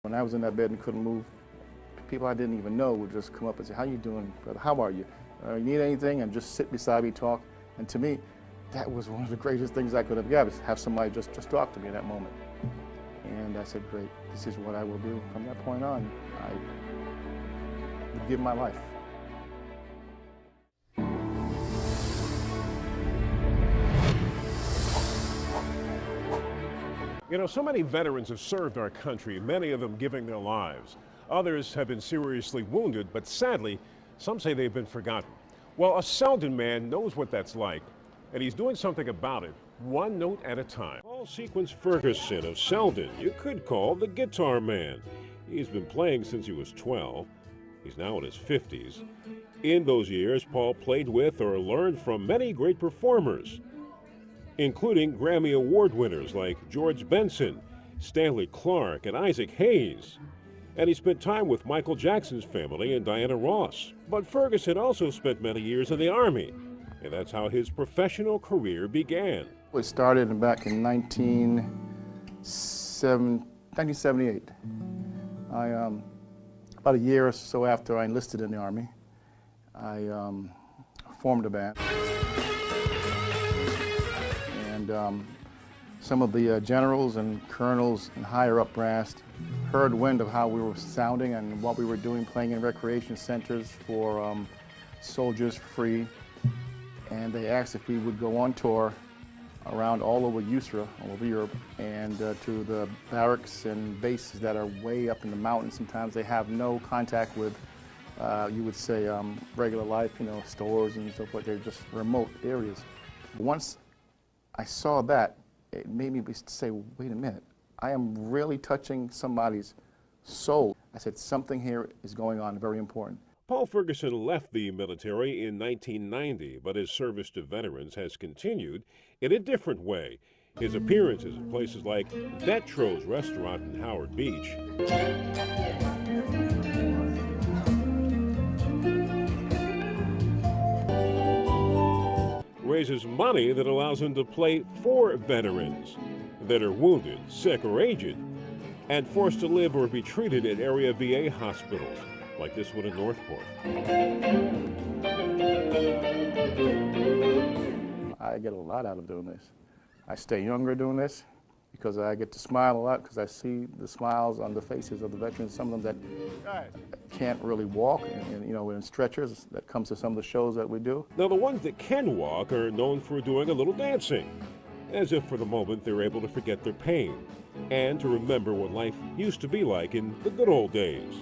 When I was in that bed and couldn't move, people I didn't even know would just come up and say, "How you doing, brother? How are you? You need anything?" And just sit beside me, talk. And to me, that was one of the greatest things I could have given, is have somebody just talk to me in that moment. And I said, great, this is what I will do. From that point on, I would give my life. You know, so many veterans have served our country, many of them giving their lives. Others have been seriously wounded, but sadly, some say they've been forgotten. Well, a Selden man knows what that's like, and he's doing something about it, one note at a time. Paul Sequence Ferguson of Selden, you could call the guitar man. He's been playing since he was 12. He's now in his 50s. In those years, Paul played with or learned from many great performers, including Grammy Award winners like George Benson, Stanley Clarke, and Isaac Hayes. And he spent time with Michael Jackson's family and Diana Ross. But Ferguson also spent many years in the Army, and that's how his professional career began. It started back in 1978. About a year or so after I enlisted in the Army, I formed a band. Some of the generals and colonels and higher up brass heard wind of how we were sounding and what we were doing, playing in recreation centers for soldiers free. And they asked if we would go on tour around all over USRA, all over Europe, and to the barracks and bases that are way up in the mountains. Sometimes they have no contact with, you would say, regular life, you know, stores and so forth. They're just remote areas. Once I saw that, it made me say, wait a minute, I am really touching somebody's soul. I said, something here is going on, very important. Paul Ferguson left the military in 1990, but his service to veterans has continued in a different way. His appearances at places like Vetro's restaurant in Howard Beach, raises money that allows him to play for veterans that are wounded, sick, or aged, and forced to live or be treated in area VA hospitals, like this one in Northport. I get a lot out of doing this. I stay younger doing this because I get to smile a lot because I see the smiles on the faces of the veterans, some of them that can't really walk, and you know, in stretchers. That comes to some of the shows that we do. Now, the ones that can walk are known for doing a little dancing, as if for the moment they're able to forget their pain and to remember what life used to be like in the good old days.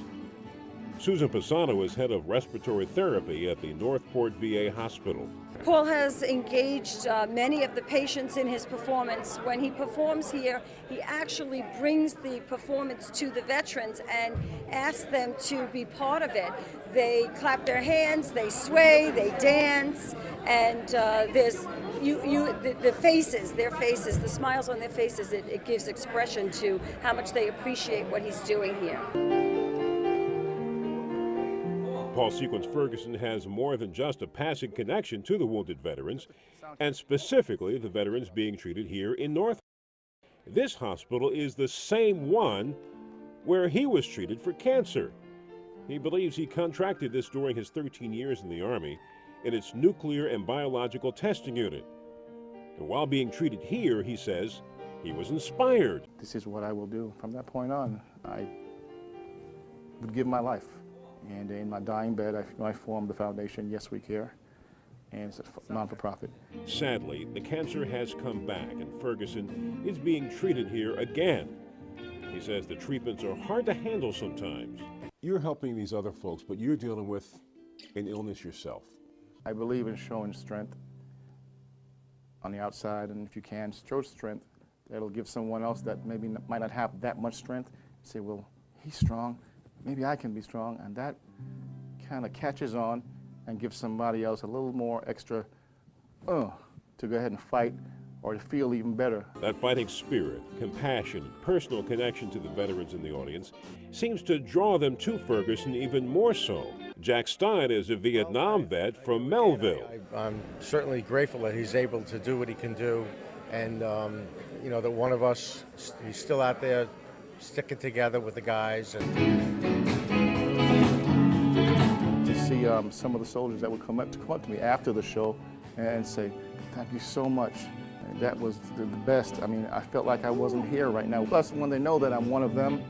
Susan Pisano is head of respiratory therapy at the Northport VA Hospital. Paul has engaged many of the patients in his performance. When he performs here, he actually brings the performance to the veterans and asks them to be part of it. They clap their hands, they sway, they dance, and there's the faces, their faces, the smiles on their faces, it gives expression to how much they appreciate what he's doing here. Paul Sequence Ferguson has more than just a passing connection to the wounded veterans, and specifically the veterans being treated here in North. This hospital is the same one where he was treated for cancer. He believes he contracted this during his 13 years in the Army in its nuclear and biological testing unit. And while being treated here, he says, he was inspired. This is what I will do. From that point on, I would give my life. And in my dying bed, I formed the foundation, Yes We Care, and it's a non-for-profit. Sadly, the cancer has come back, and Ferguson is being treated here again. He says the treatments are hard to handle sometimes. You're helping these other folks, but you're dealing with an illness yourself. I believe in showing strength on the outside, and if you can, show strength, that'll give someone else that maybe might not have that much strength, say, well, he's strong. Maybe I can be strong, and that kind of catches on and gives somebody else a little more extra to go ahead and fight or to feel even better. That fighting spirit, compassion, personal connection to the veterans in the audience seems to draw them to Ferguson even more so. Jack Stein is a Vietnam vet from Melville. I'm certainly grateful that he's able to do what he can do, and you know, that one of us, he's still out there sticking together with the guys. And to see some of the soldiers that would come up to me after the show and say, "Thank you so much. And that was the best." I mean, I felt like I wasn't here right now. Plus, when they know that I'm one of them,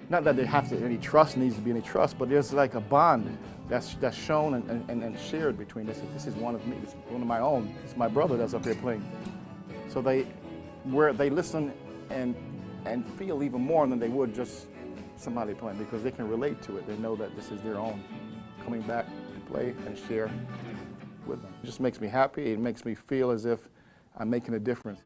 not that they have to any trust, needs to be any trust, but there's like a bond that's shown and shared between this. This is one of me. It's one of my own. It's my brother that's up there playing. So they listen and feel even more than they would just somebody playing, because they can relate to it. They know that this is their own, coming back to play and share with them. It just makes me happy. It makes me feel as if I'm making a difference.